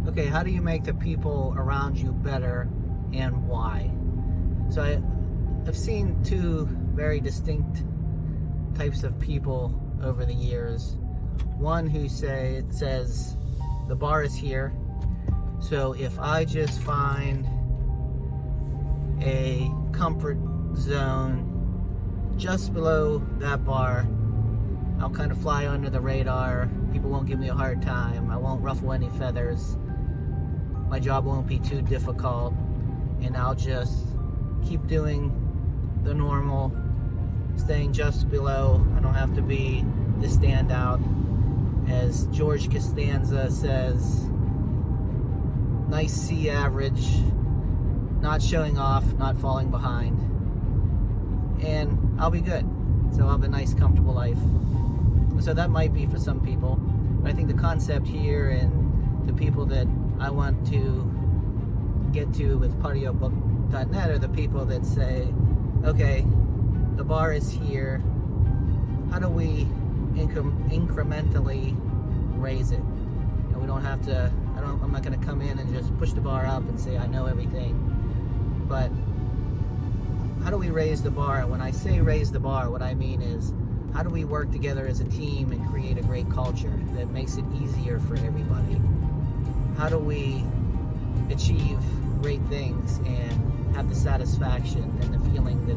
okay, how do you make the people around you better and why? So I've seen two very distinct types of people over the years. One who says the bar is here, so if I just find a comfort zone just below that bar, I'll kind of fly under the radar. People won't give me a hard time. I won't ruffle any feathers. My job won't be too difficult, and I'll just keep doing the normal, staying just below. I don't have to be the standout. As George Costanza says, nice C average, not showing off, not falling behind, and I'll be good. So I'll have a nice, comfortable life. So that might be for some people, but I think the concept here and the people that I want to get to with PartyOutBook.net are the people that say, okay, the bar is here. How do we incrementally raise it? And we don't have to, I'm not going to come in and just push the bar up and say I know everything. But how do we raise the bar? When I say raise the bar, what I mean is, how do we work together as a team and create a great culture that makes it easier for everybody? How do we achieve great things and have the satisfaction and the feeling that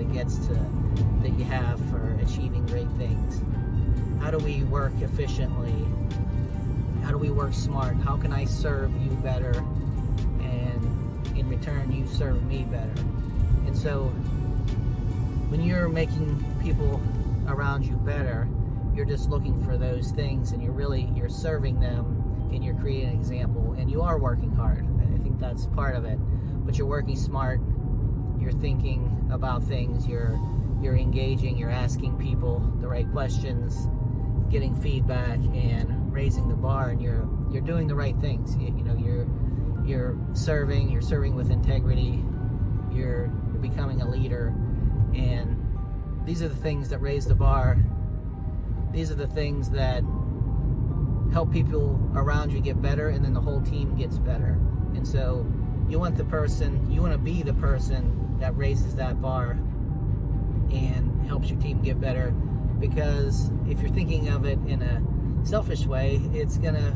that you have for achieving great things? How do we work efficiently? How do we work smart? How can I serve you better, and in return you serve me better? And so when you're making people around you better, you're just looking for those things, and you're serving them, and you're creating an example, and you are working hard. I think that's part of it, but you're working smart, you're thinking about things, you're engaging, you're asking people the right questions, getting feedback, and raising the bar, and you're doing the right things. You're serving with integrity, you're becoming a leader, and these are the things that raise the bar. These are the things that help people around you get better, and then the whole team gets better. And so you want to be the person that raises that bar and helps your team get better, because if you're thinking of it in a selfish way, it's going to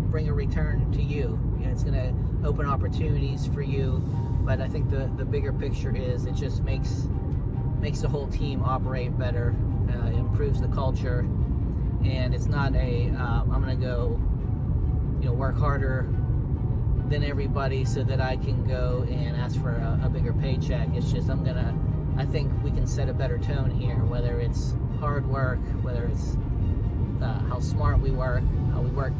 bring a return to you. It's going to open opportunities for you. But I think the bigger picture is it just makes the whole team operate better, improves the culture, and it's not I'm going to go work harder than everybody so that I can go and ask for a bigger paycheck. It's just I think we can set a better tone here, whether it's hard work, whether it's how smart we work, how we work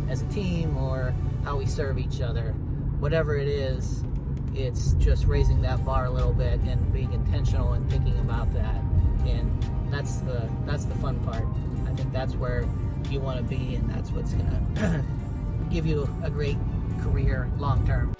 as a team, or how we serve each other. Whatever it is, it's just raising that bar a little bit and being intentional and thinking about that. And that's the fun part. I think that's where you want to be, and that's what's going to give you a great career long term.